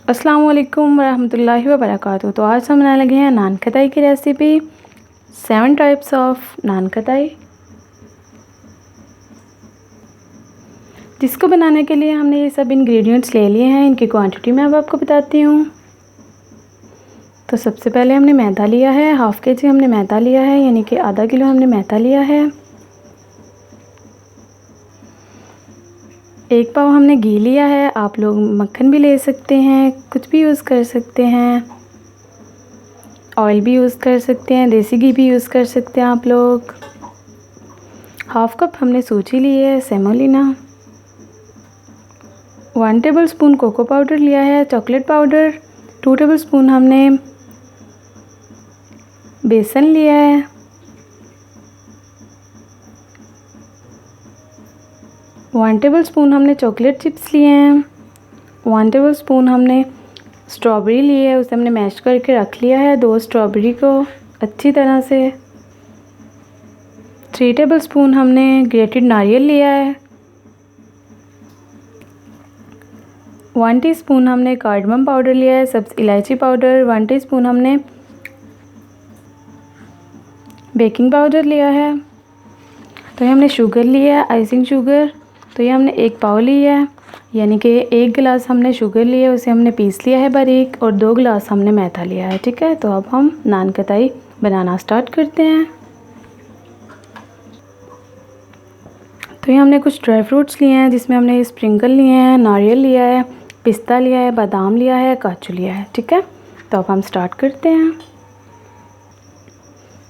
अस्सलाम वालेकुम रहमतुल्लाहि व बरकातहू। तो आज हम बनाने लगे हैं नान खताई की रेसिपी। 7 टाइप्स ऑफ नान खताई, जिसको बनाने के लिए हमने ये सब इंग्रेडिएंट्स ले लिए हैं। इनकी क्वांटिटी मैं अब आपको बताती हूँ। तो सबसे पहले हमने मैदा लिया है, हाफ़ kg हमने मैदा लिया है, यानी कि आधा किलो हमने मैदा लिया है। 1 पाव हमने घी लिया है। आप लोग मक्खन भी ले सकते हैं, कुछ भी यूज़ कर सकते हैं, ऑयल भी यूज़ कर सकते हैं, देसी घी भी यूज़ कर सकते हैं आप लोग। हाफ़ कप हमने सूजी ली है, सेमोलिना। 1 टेबलस्पून कोको पाउडर लिया है, चॉकलेट पाउडर। 2 टेबलस्पून हमने बेसन लिया है। 1 टेबलस्पून हमने चॉकलेट चिप्स लिए हैं। 1 टेबलस्पून हमने स्ट्रॉबेरी ली है, उसे हमने मैश करके रख लिया है। 2 स्ट्रॉबेरी को अच्छी तरह से। 3 टेबलस्पून हमने ग्रेटेड नारियल लिया है। 1 टीस्पून हमने कार्डमम पाउडर लिया है, सब्ज़ इलायची पाउडर। 1 टीस्पून हमने बेकिंग पाउडर लिया है। तो ये हमने शुगर लिया है, आइसिंग शुगर। तो ये हमने 1 पाव लिया है, यानी कि 1 गिलास हमने शुगर लिया है, उसे हमने पीस लिया है बारीक, और 2 गिलास हमने मैदा लिया है। ठीक है, तो अब हम नान खताई बनाना स्टार्ट करते हैं। तो ये हमने कुछ ड्राई फ्रूट्स लिए हैं, जिसमें हमने स्प्रिंकल लिए हैं, नारियल लिया है, पिस्ता लिया है, बादाम लिया है, काजू लिया है। ठीक है, तो अब हम स्टार्ट करते हैं।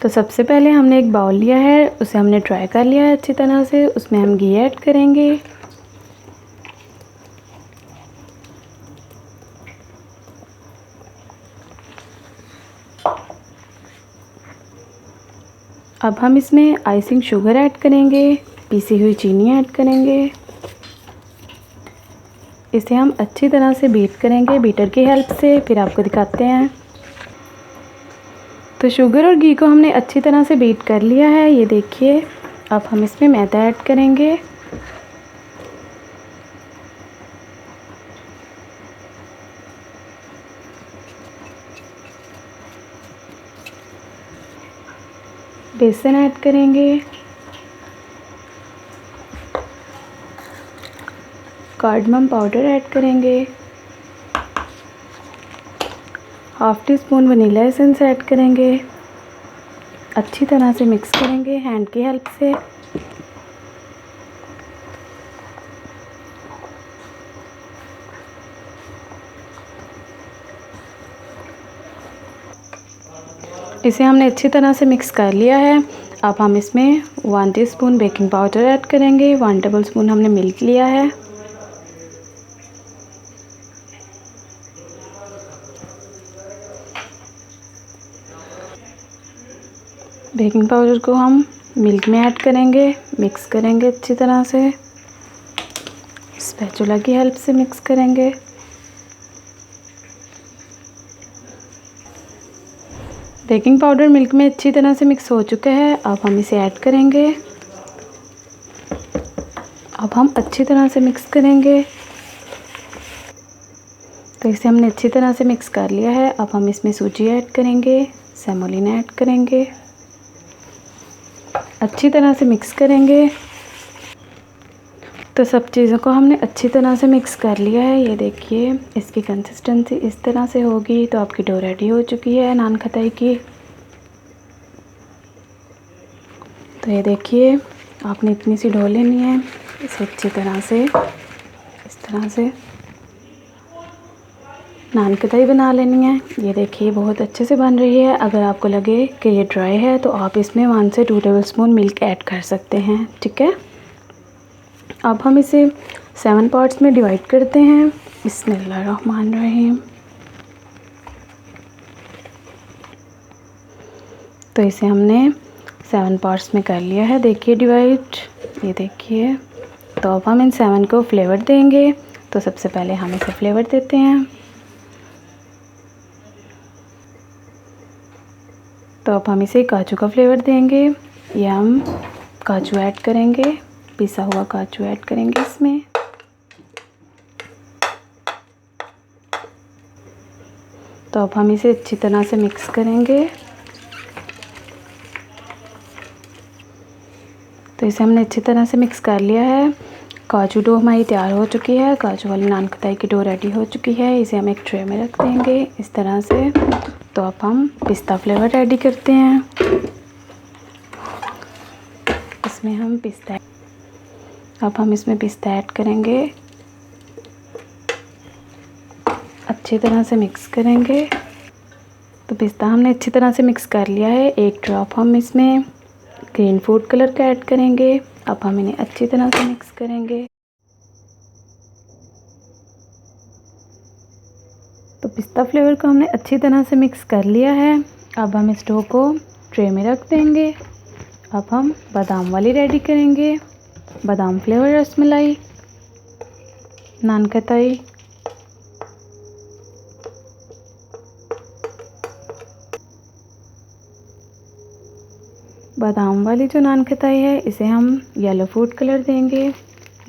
तो सबसे पहले हमने एक बाउल लिया है, उसे हमने ड्राई कर लिया है अच्छी तरह से। उसमें हम घी ऐड करेंगे। अब हम इसमें आइसिंग शुगर ऐड करेंगे, पीसी हुई चीनी ऐड करेंगे। इसे हम अच्छी तरह से बीट करेंगे बीटर की हेल्प से, फिर आपको दिखाते हैं। तो शुगर और घी को हमने अच्छी तरह से बीट कर लिया है, ये देखिए। अब हम इसमें मैदा ऐड करेंगे। बेसन ऐड करेंगे, कार्डमम पाउडर ऐड करेंगे, half teaspoon vanilla essence add करेंगे। अच्छी तरह से मिक्स करेंगे हैंड की हेल्प से। इसे हमने अच्छी तरह से मिक्स कर लिया है। अब हम इसमें 1 टीस्पून बेकिंग पाउडर ऐड करेंगे। 1 टेबलस्पून हमने मिल्क लिया है। बेकिंग पाउडर को हम मिल्क में ऐड करेंगे, मिक्स करेंगे अच्छी तरह से। स्पैचुला की हेल्प से मिक्स करेंगे। बेकिंग पाउडर मिल्क में अच्छी तरह से मिक्स हो चुका है। अब हम इसे ऐड करेंगे। अब हम अच्छी तरह से मिक्स करेंगे। तो इसे हमने अच्छी तरह से मिक्स कर लिया है। अब हम इसमें सूजी ऐड करेंगे, सेमोलिना ऐड करेंगे, अच्छी तरह से मिक्स करेंगे। तो सब चीज़ों को हमने अच्छी तरह से मिक्स कर लिया है, ये देखिए। इसकी कंसिस्टेंसी इस तरह से होगी तो आपकी डो रेडी हो चुकी है नान खताई की। तो ये देखिए, आपने इतनी सी डो लेनी है। इसे अच्छी तरह से इस तरह से नान खताई बना लेनी है। ये देखिए, बहुत अच्छे से बन रही है। अगर आपको लगे कि ये ड्राई है तो आप इसमें 1 से 2 टेबलस्पून मिल्क ऐड कर सकते हैं। ठीक है, अब हम इसे 7 पार्ट्स में डिवाइड करते हैं। बिस्मिल्लाहिर्रहमानिर्रहीम। तो इसे हमने 7 पार्ट्स में कर लिया है, देखिए डिवाइड, ये देखिए। तो अब हम इन 7 को फ्लेवर देंगे। तो सबसे पहले हम इसे फ्लेवर देते हैं। तो अब हम इसे काजू का फ्लेवर देंगे। ये हम काजू ऐड करेंगे, पिसा हुआ काजू ऐड करेंगे इसमें। तो अब हम इसे अच्छी तरह से मिक्स करेंगे। तो इसे हमने अच्छी तरह से मिक्स कर लिया है। काजू डो हमारी तैयार हो चुकी है। काजू वाली नान खटाई की डो रेडी हो चुकी है। इसे हम एक ट्रे में रख देंगे इस तरह से। तो अब हम पिस्ता फ्लेवर रेडी करते हैं। इसमें हम पिस्ता ऐड करेंगे, अच्छी तरह से मिक्स करेंगे। तो पिस्ता हमने अच्छी तरह से मिक्स कर लिया है। एक ड्रॉप हम इसमें ग्रीन फूड कलर का ऐड करेंगे। अब हम इन्हें अच्छी तरह से मिक्स करेंगे। तो पिस्ता फ्लेवर को हमने अच्छी तरह से मिक्स कर लिया है। अब हम इस डो को ट्रे में रख देंगे। अब हम बादाम वाली रेडी करेंगे। बादाम फ्लेवर रसमलाई नान खटाई। बादाम वाली जो नान खटाई है इसे हम येलो फूड कलर देंगे,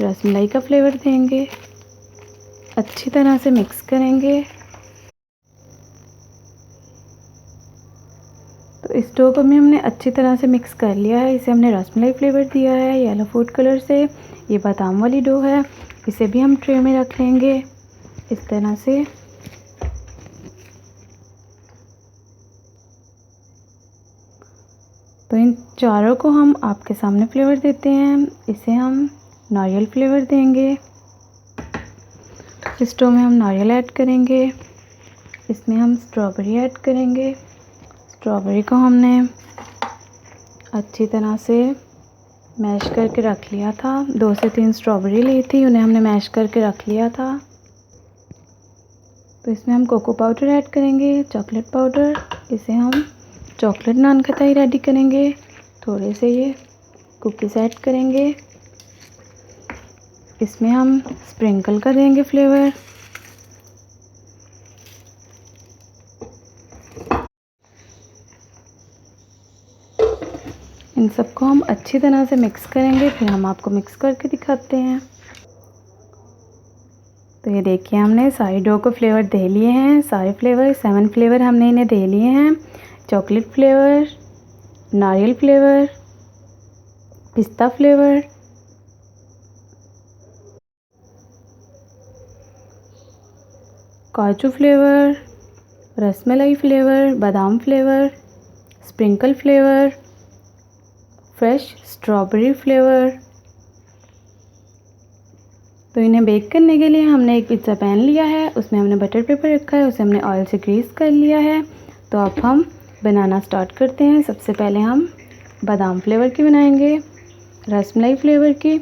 रसमलाई का फ्लेवर देंगे, अच्छी तरह से मिक्स करेंगे। तो इस डो को भी हमने अच्छी तरह से मिक्स कर लिया है। इसे हमने रसमलाई फ्लेवर दिया है येलो फूड कलर से। ये बादाम वाली डो है, इसे भी हम ट्रे में रख लेंगे इस तरह से। तो इन चारों को हम आपके सामने फ्लेवर देते हैं। इसे हम नारियल फ्लेवर देंगे। इस डो में हम नारियल ऐड करेंगे। इसमें हम स्ट्रॉबेरी ऐड करेंगे। स्ट्रॉबेरी को हमने अच्छी तरह से मैश करके रख लिया था। 2 से 3 स्ट्रॉबेरी ली थी, उन्हें हमने मैश करके रख लिया था। तो इसमें हम कोको पाउडर ऐड करेंगे, चॉकलेट पाउडर। इसे हम चॉकलेट नान खटाई रेडी करेंगे। थोड़े से ये कुकीज़ ऐड करेंगे। इसमें हम स्प्रिंकल कर देंगे फ्लेवर। इन सबको हम अच्छी तरह से मिक्स करेंगे, फिर हम आपको मिक्स करके दिखाते हैं। तो ये देखिए हमने सारी डो को फ्लेवर दे लिए हैं। सारे फ्लेवर 7 फ्लेवर हमने इन्हें दे लिए हैं। चॉकलेट फ्लेवर, नारियल फ्लेवर, पिस्ता फ्लेवर, काजू फ्लेवर, रसमलाई फ्लेवर, बादाम flavour, sprinkle flavour, fresh strawberry flavour. तो इन्हें बेक करने के लिए हमने एक पिज़्ज़ा पैन लिया है, उसमें हमने बटर पेपर रखा है, उसे हमने ऑयल से ग्रीस कर लिया है। तो अब हम बनाना स्टार्ट करते हैं। सबसे पहले हम बादाम फ्लेवर की बनाएंगे, रसमलाई फ्लेवर की।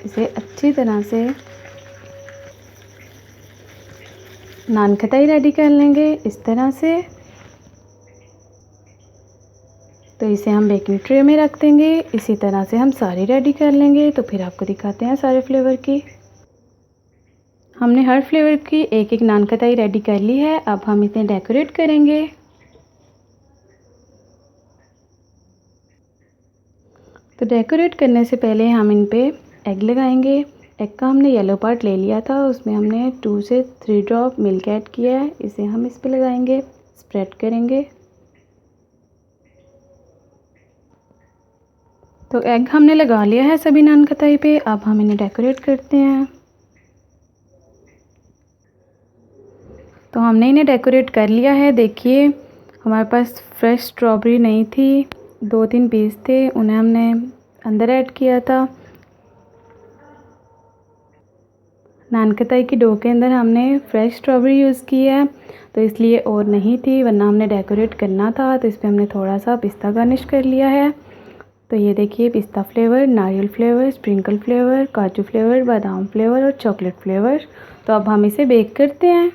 इसे अच्छी तरह से नान खटाई रेडी कर लेंगे इस तरह से। तो इसे हम बेकिंग ट्रे में रख देंगे। इसी तरह से हम सारी रेडी कर लेंगे। तो फिर आपको दिखाते हैं सारे फ्लेवर की। हमने हर फ्लेवर की एक एक नान खटाई रेडी कर ली है। अब हम इसे डेकोरेट करेंगे। तो डेकोरेट करने से पहले हम इन पे एग लगाएंगे। एग का हमने येलो पार्ट ले लिया था, उसमें हमने 2 से 3 ड्रॉप मिल्क ऐड किया है। इसे हम इस पे लगाएंगे, स्प्रेड करेंगे। तो एग हमने लगा लिया है सभी नान खटाई पे। अब हम इन्हें डेकोरेट करते हैं। तो हमने इन्हें डेकोरेट कर लिया है। देखिए हमारे पास फ्रेश स्ट्रॉबेरी नहीं थी, 2-3 पीस थे, उन्हें हमने अंदर ऐड किया था। नान खटाई की डो के अंदर हमने फ्रेश स्ट्रॉबेरी यूज़ की है, तो इसलिए और नहीं थी, वरना हमने डेकोरेट करना था। तो इस पर हमने थोड़ा सा पिस्ता गार्निश कर लिया है। तो ये देखिए पिस्ता फ्लेवर, नारियल फ्लेवर, स्प्रिंकल फ्लेवर, काजू फ्लेवर, बादाम फ्लेवर और चॉकलेट फ्लेवर। तो अब हम इसे बेक करते हैं।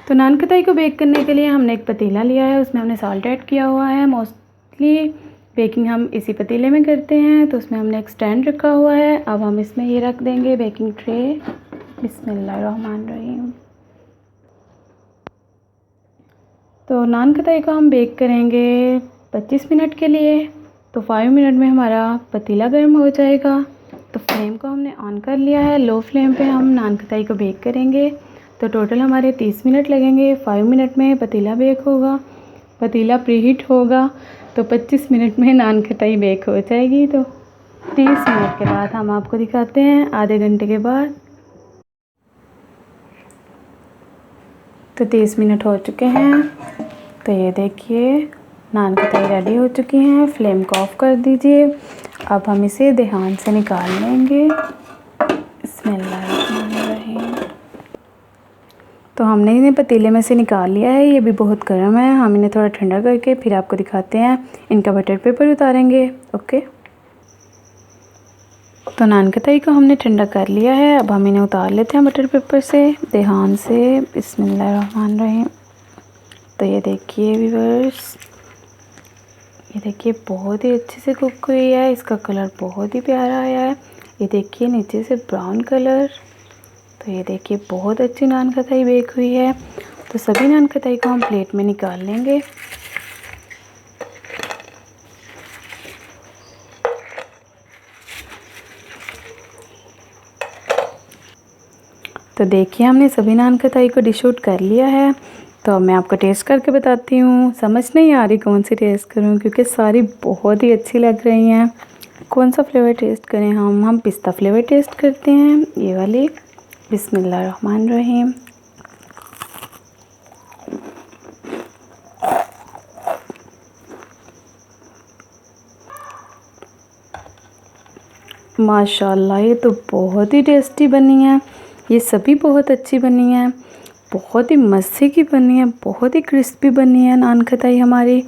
तो नान खटाई को बेक करने के लिए हमने एक पतीला लिया है, उसमें हमने सॉल्ट ऐड किया हुआ है। मोस्टली बेकिंग हम इसी पतीले में करते हैं। तो उसमें हमने एक स्टैंड रखा हुआ है। अब हम इसमें ये रख देंगे बेकिंग ट्रे। बिस्मिल्लाहिर्रहमानिर्रहीम। तो नान खटाई को हम बेक करेंगे 25 मिनट के लिए। तो 5 मिनट में हमारा पतीला गर्म हो जाएगा। तो फ्लेम को हमने ऑन कर लिया है। लो फ्लेम पे हम नान खताई को बेक करेंगे। तो टोटल हमारे 30 मिनट लगेंगे। 5 मिनट में पतीला बेक होगा, पतीला प्रीहीट होगा। तो 25 मिनट में नान खताई बेक हो जाएगी। तो 30 मिनट के बाद हम आपको दिखाते हैं, आधे घंटे के बाद। तो 30 मिनट हो चुके हैं। तो ये देखिए नान खताई रेडी हो चुकी हैं। फ्लेम को ऑफ कर दीजिए। अब हम इसे ध्यान से निकाल लेंगे। बिस्मिल्लाहिर्रहमानिर्रहीम। तो हमने इन्हें पतीले में से निकाल लिया है। ये भी बहुत गर्म है। हम इन्हें थोड़ा ठंडा करके फिर आपको दिखाते हैं। इनका बटर पेपर उतारेंगे। ओके। तो नान खताई को हमने ठंडा कर लिया है। अब हम इन्हें उतार लेते हैं बटर पेपर से ध्यान से। बिस्मिल्लाहिर्रहमानिर्रहीम। तो ये देखिए व्यूअर्स, ये देखिए बहुत ही अच्छे से कुक हुई है। इसका कलर बहुत ही प्यारा आया है। ये देखिए नीचे से ब्राउन कलर। तो ये देखिए बहुत अच्छी नान खताई बेक हुई है। तो सभी नान खताई को हम प्लेट में निकाल लेंगे। तो देखिए हमने सभी नान खताई को डिश आउट कर लिया है। तो मैं आपको टेस्ट करके बताती हूँ। समझ नहीं आ रही कौन सी टेस्ट करूँ, क्योंकि सारी बहुत ही अच्छी लग रही हैं। कौन सा फ्लेवर टेस्ट करें? हम पिस्ता फ्लेवर टेस्ट करते हैं, ये वाली। बिस्मिल्लाहिर्रहमानिर्रहीम। माशाल्लाह, ये तो बहुत ही टेस्टी बनी है। ये सभी बहुत अच्छी बनी है, बहुत ही मज़े की बनी है, बहुत ही क्रिस्पी बनी है नान खताई हमारी।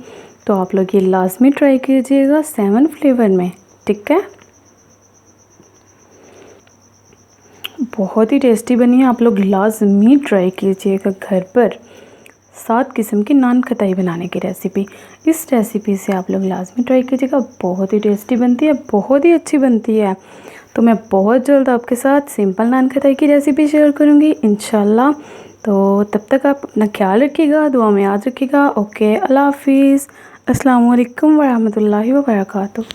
तो आप लोग ये लाजमी ट्राई कीजिएगा 7 फ्लेवर में, ठीक है। बहुत ही टेस्टी बनी है। आप लोग लाजमी ट्राई कीजिएगा घर पर 7 किस्म की नान खताई बनाने की रेसिपी। इस रेसिपी से आप लोग लाजमी ट्राई कीजिएगा। बहुत ही टेस्टी बनती है, बहुत ही अच्छी बनती है। तो मैं बहुत जल्द आपके साथ सिंपल नान खताई की रेसिपी शेयर करूँगी इंशाल्लाह। तो तब तक आप अपना ख्याल रखिएगा, दुआ में याद रखिएगा। ओके, अल्लाह हाफिज़। अस्सलाम वालेकुम वरहमतुल्लाहि वबरकातुहू।